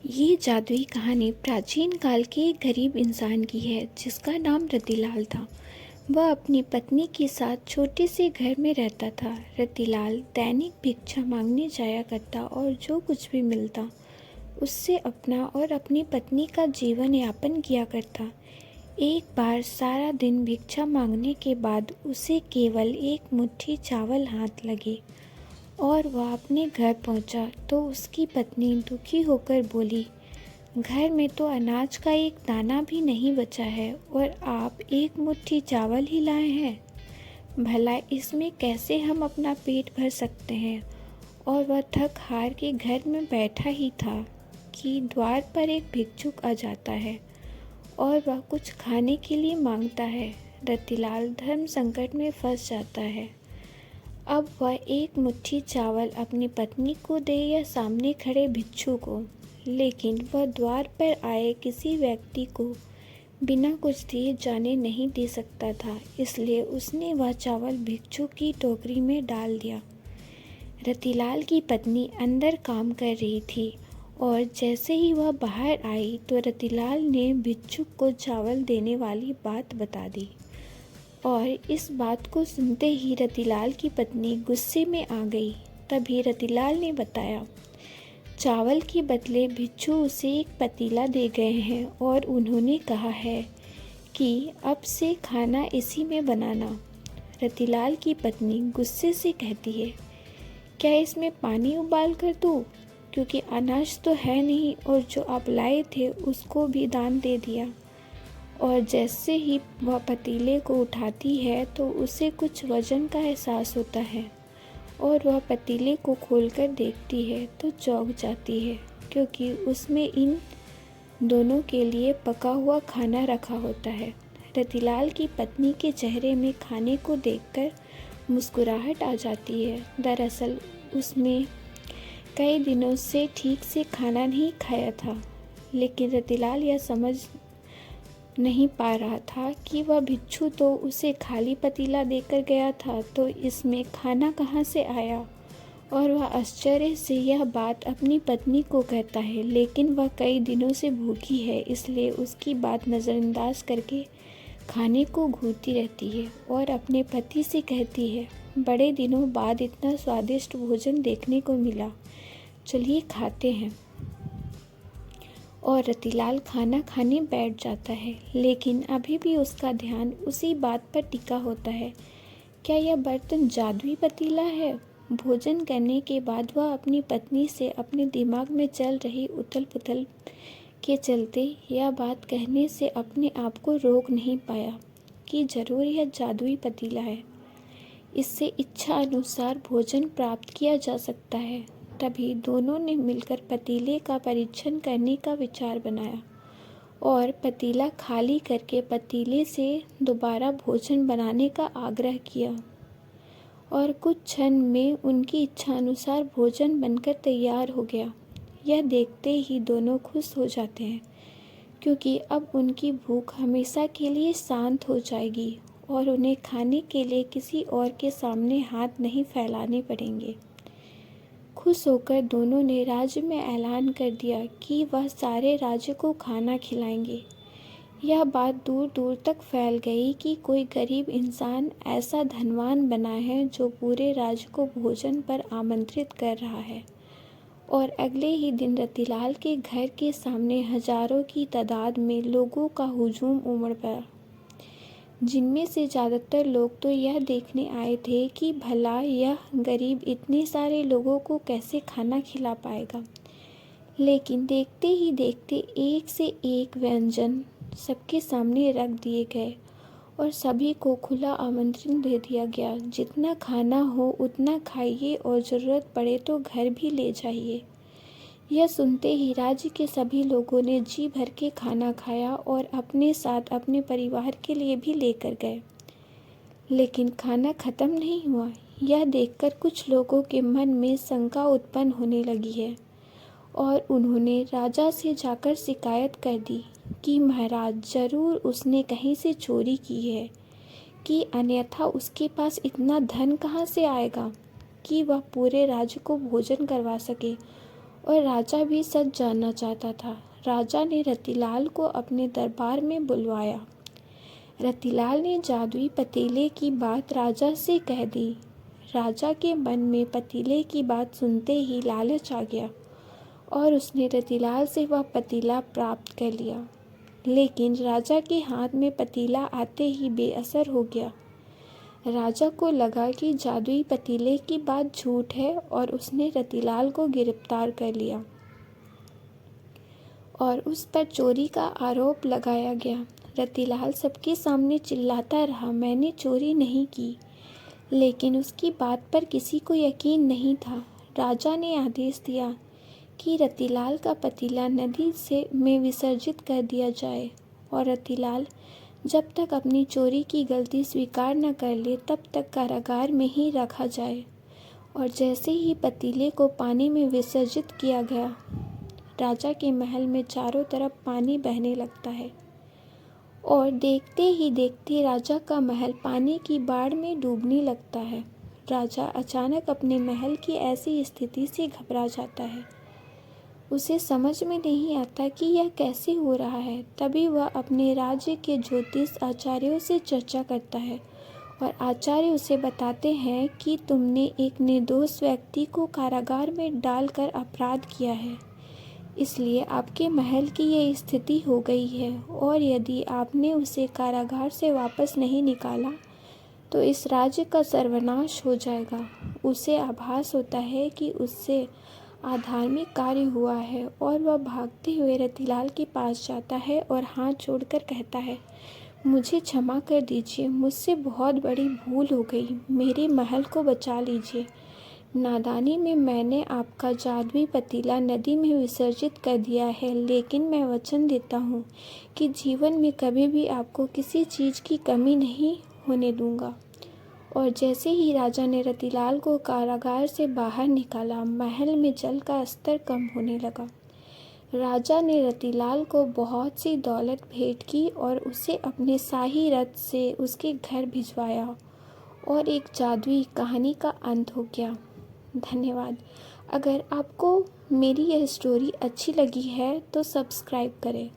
ये जादुई कहानी प्राचीन काल के एक गरीब इंसान की है जिसका नाम रतिलाल था। वह अपनी पत्नी के साथ छोटे से घर में रहता था। रतिलाल दैनिक भिक्षा मांगने जाया करता और जो कुछ भी मिलता उससे अपना और अपनी पत्नी का जीवन यापन किया करता। एक बार सारा दिन भिक्षा मांगने के बाद उसे केवल एक मुट्ठी चावल हाथ लगे और वह अपने घर पहुंचा तो उसकी पत्नी दुखी होकर बोली, घर में तो अनाज का एक दाना भी नहीं बचा है और आप एक मुट्ठी चावल ही लाए हैं। भला इसमें कैसे हम अपना पेट भर सकते हैं। और वह थक हार के घर में बैठा ही था कि द्वार पर एक भिक्षुक आ जाता है और वह कुछ खाने के लिए मांगता है। रतिलाल धर्म संकट में फंस जाता है। अब वह एक मुट्ठी चावल अपनी पत्नी को दे या सामने खड़े भिक्षु को, लेकिन वह द्वार पर आए किसी व्यक्ति को बिना कुछ दिए जाने नहीं दे सकता था, इसलिए उसने वह चावल भिक्षु की टोकरी में डाल दिया। रतिलाल की पत्नी अंदर काम कर रही थी और जैसे ही वह बाहर आई तो रतिलाल ने भिक्षुक को चावल देने वाली बात बता दी। और इस बात को सुनते ही रतिलाल की पत्नी गुस्से में आ गई। तभी रतिलाल ने बताया, चावल के बदले भिक्षु उसे एक पतीला दे गए हैं और उन्होंने कहा है कि अब से खाना इसी में बनाना। रतिलाल की पत्नी गुस्से से कहती है, क्या इसमें पानी उबाल कर दूँ? क्योंकि अनाज तो है नहीं और जो आप लाए थे उसको भी दान दे दिया। और जैसे ही वह पतीले को उठाती है तो उसे कुछ वजन का एहसास होता है और वह पतीले को खोलकर देखती है तो चौंक जाती है, क्योंकि उसमें इन दोनों के लिए पका हुआ खाना रखा होता है। रतिलाल की पत्नी के चेहरे में खाने को देखकर मुस्कुराहट आ जाती है। दरअसल उसने कई दिनों से ठीक से खाना नहीं खाया था, लेकिन रतिलाल यह समझ नहीं पा रहा था कि वह भिक्षु तो उसे खाली पतीला देकर गया था, तो इसमें खाना कहाँ से आया। और वह आश्चर्य से यह बात अपनी पत्नी को कहता है, लेकिन वह कई दिनों से भूखी है, इसलिए उसकी बात नज़रअंदाज करके खाने को घूरती रहती है और अपने पति से कहती है, बड़े दिनों बाद इतना स्वादिष्ट भोजन देखने को मिला, चलिए खाते हैं। और रतिलाल खाना खाने बैठ जाता है, लेकिन अभी भी उसका ध्यान उसी बात पर टिका होता है, क्या यह बर्तन जादुई पतीला है। भोजन करने के बाद वह अपनी पत्नी से अपने दिमाग में चल रही उथल पुथल के चलते यह बात कहने से अपने आप को रोक नहीं पाया कि जरूर यह जादुई पतीला है, इससे इच्छा अनुसार भोजन प्राप्त किया जा सकता है। तभी दोनों ने मिलकर पतीले का परीक्षण करने का विचार बनाया और पतीला खाली करके पतीले से दोबारा भोजन बनाने का आग्रह किया। और कुछ क्षण में उनकी इच्छा अनुसार भोजन बनकर तैयार हो गया। यह देखते ही दोनों खुश हो जाते हैं, क्योंकि अब उनकी भूख हमेशा के लिए शांत हो जाएगी और उन्हें खाने के लिए किसी और के सामने हाथ नहीं फैलाने पड़ेंगे। खुश होकर दोनों ने राज्य में ऐलान कर दिया कि वह सारे राज्य को खाना खिलाएंगे। यह बात दूर दूर तक फैल गई कि कोई गरीब इंसान ऐसा धनवान बना है जो पूरे राज्य को भोजन पर आमंत्रित कर रहा है। और अगले ही दिन रतिलाल के घर के सामने हजारों की तादाद में लोगों का हुजूम उमड़ पड़ा, जिनमें से ज़्यादातर लोग तो यह देखने आए थे कि भला यह गरीब इतने सारे लोगों को कैसे खाना खिला पाएगा। लेकिन देखते ही देखते एक से एक व्यंजन सबके सामने रख दिए गए और सभी को खुला आमंत्रण दे दिया गया, जितना खाना हो उतना खाइए और ज़रूरत पड़े तो घर भी ले जाइए। यह सुनते ही राज्य के सभी लोगों ने जी भर के खाना खाया और अपने साथ अपने परिवार के लिए भी लेकर गए। लेकिन खाना खत्म नहीं हुआ। यह देखकर कुछ लोगों के मन में शंका उत्पन्न होने लगी है और उन्होंने राजा से जाकर शिकायत कर दी कि महाराज, जरूर उसने कहीं से चोरी की है, कि अन्यथा उसके पास इतना धन कहाँ से आएगा कि वह पूरे राज्य को भोजन करवा सके और राजा भी सच जानना चाहता था। राजा ने रतिलाल को अपने दरबार में बुलवाया। रतिलाल ने जादुई पतीले की बात राजा से कह दी। राजा के मन में पतीले की बात सुनते ही लालच आ गया और उसने रतिलाल से वह पतीला प्राप्त कर लिया। लेकिन राजा के हाथ में पतीला आते ही बेअसर हो गया। राजा को लगा कि जादुई पतीले की बात झूठ है और उसने रतिलाल को गिरफ्तार कर लिया और उस पर चोरी का आरोप लगाया गया। रतिलाल सबके सामने चिल्लाता रहा, मैंने चोरी नहीं की, लेकिन उसकी बात पर किसी को यकीन नहीं था। राजा ने आदेश दिया कि रतिलाल का पतीला नदी में विसर्जित कर दिया जाए और रतिलाल जब तक अपनी चोरी की गलती स्वीकार न कर ले तब तक कारागार में ही रखा जाए। और जैसे ही पतीले को पानी में विसर्जित किया गया, राजा के महल में चारों तरफ पानी बहने लगता है और देखते ही देखते राजा का महल पानी की बाढ़ में डूबने लगता है। राजा अचानक अपने महल की ऐसी स्थिति से घबरा जाता है। उसे समझ में नहीं आता कि यह कैसे हो रहा है। तभी वह अपने राज्य के ज्योतिष आचार्यों से चर्चा करता है और आचार्य उसे बताते हैं कि तुमने एक निर्दोष व्यक्ति को कारागार में डालकर अपराध किया है, इसलिए आपके महल की यह स्थिति हो गई है और यदि आपने उसे कारागार से वापस नहीं निकाला तो इस राज्य का सर्वनाश हो जाएगा। उसे आभास होता है कि उससे अधार्मिक कार्य हुआ है और वह भागते हुए रतिलाल के पास जाता है और हाथ जोड़कर कहता है, मुझे क्षमा कर दीजिए, मुझसे बहुत बड़ी भूल हो गई, मेरे महल को बचा लीजिए। नादानी में मैंने आपका जादुई पतीला नदी में विसर्जित कर दिया है, लेकिन मैं वचन देता हूँ कि जीवन में कभी भी आपको किसी चीज़ की कमी नहीं होने दूंगा। और जैसे ही राजा ने रतिलाल को कारागार से बाहर निकाला, महल में जल का स्तर कम होने लगा। राजा ने रतिलाल को बहुत सी दौलत भेंट की और उसे अपने शाही रथ से उसके घर भिजवाया और एक जादुई कहानी का अंत हो गया। धन्यवाद। अगर आपको मेरी यह स्टोरी अच्छी लगी है तो सब्सक्राइब करें।